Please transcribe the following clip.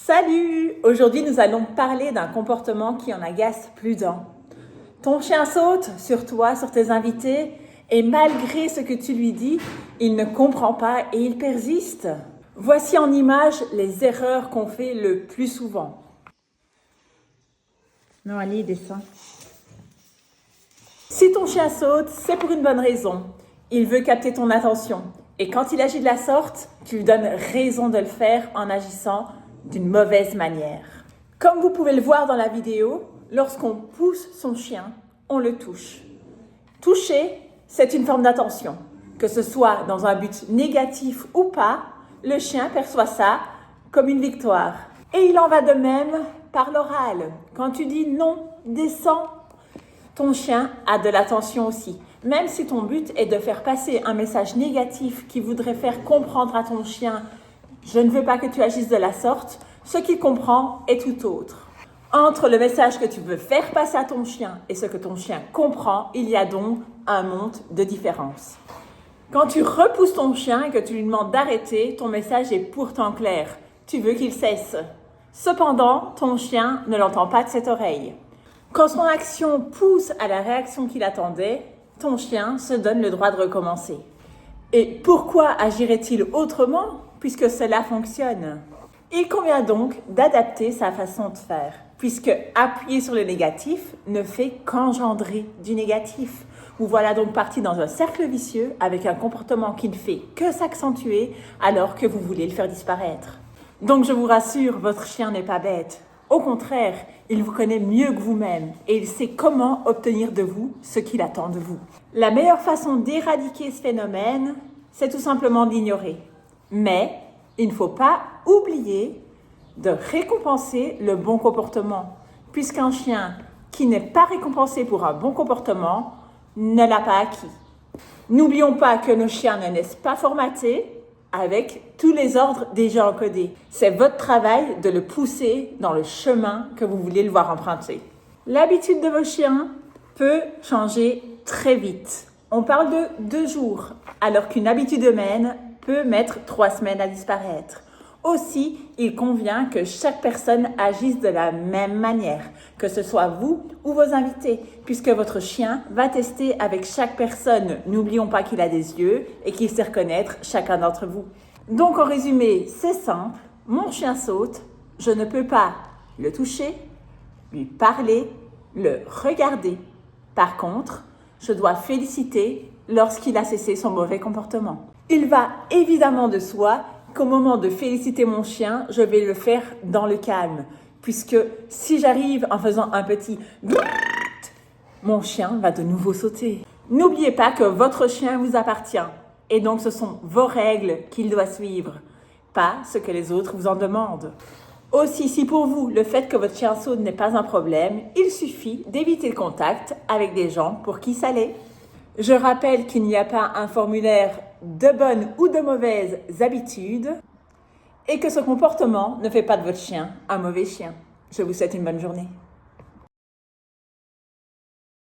Salut! Aujourd'hui, nous allons parler d'un comportement qui en agace plus d'un. Ton chien saute sur toi, sur tes invités, et malgré ce que tu lui dis, il ne comprend pas et il persiste. Voici en image les erreurs qu'on fait le plus souvent. Non, allez, descends. Si ton chien saute, c'est pour une bonne raison. Il veut capter ton attention. Et quand il agit de la sorte, tu lui donnes raison de le faire en agissant d'une mauvaise manière. Comme vous pouvez le voir dans la vidéo, lorsqu'on pousse son chien, on le touche. Toucher, c'est une forme d'attention. Que ce soit dans un but négatif ou pas, le chien perçoit ça comme une victoire. Et il en va de même par l'oral. Quand tu dis non, descends, ton chien a de l'attention aussi. Même si ton but est de faire passer un message négatif qui voudrait faire comprendre à ton chien « je ne veux pas que tu agisses de la sorte », ce qu'il comprend est tout autre. Entre le message que tu veux faire passer à ton chien et ce que ton chien comprend, il y a donc un monde de différence. Quand tu repousses ton chien et que tu lui demandes d'arrêter, ton message est pourtant clair. Tu veux qu'il cesse. Cependant, ton chien ne l'entend pas de cette oreille. Quand son action pousse à la réaction qu'il attendait, ton chien se donne le droit de recommencer. Et pourquoi agirait-il autrement puisque cela fonctionne? Il convient donc d'adapter sa façon de faire, puisque appuyer sur le négatif ne fait qu'engendrer du négatif. Vous voilà donc parti dans un cercle vicieux avec un comportement qui ne fait que s'accentuer alors que vous voulez le faire disparaître. Donc je vous rassure, votre chien n'est pas bête. Au contraire, il vous connaît mieux que vous-même et il sait comment obtenir de vous ce qu'il attend de vous. La meilleure façon d'éradiquer ce phénomène, c'est tout simplement d'ignorer. Mais il ne faut pas oublier de récompenser le bon comportement, puisqu'un chien qui n'est pas récompensé pour un bon comportement ne l'a pas acquis. N'oublions pas que nos chiens ne naissent pas formatés avec tous les ordres déjà encodés. C'est votre travail de le pousser dans le chemin que vous voulez le voir emprunter. L'habitude de vos chiens peut changer très vite. On parle de 2 jours, alors qu'une habitude humaine peut mettre 3 semaines à disparaître. Aussi, il convient que chaque personne agisse de la même manière, que ce soit vous ou vos invités, puisque votre chien va tester avec chaque personne. N'oublions pas qu'il a des yeux et qu'il sait reconnaître chacun d'entre vous. Donc en résumé, c'est simple, mon chien saute, je ne peux pas le toucher, lui parler, le regarder. Par contre, je dois féliciter lorsqu'il a cessé son mauvais comportement. Il va évidemment de soi qu'au moment de féliciter mon chien, je vais le faire dans le calme. Puisque si j'arrive en faisant un petit grrrt, mon chien va de nouveau sauter. N'oubliez pas que votre chien vous appartient. Et donc ce sont vos règles qu'il doit suivre, pas ce que les autres vous en demandent. Aussi, si pour vous, le fait que votre chien saute n'est pas un problème, il suffit d'éviter le contact avec des gens pour qui ça l'est. Je rappelle qu'il n'y a pas un formulaire de bonnes ou de mauvaises habitudes et que ce comportement ne fait pas de votre chien un mauvais chien. Je vous souhaite une bonne journée.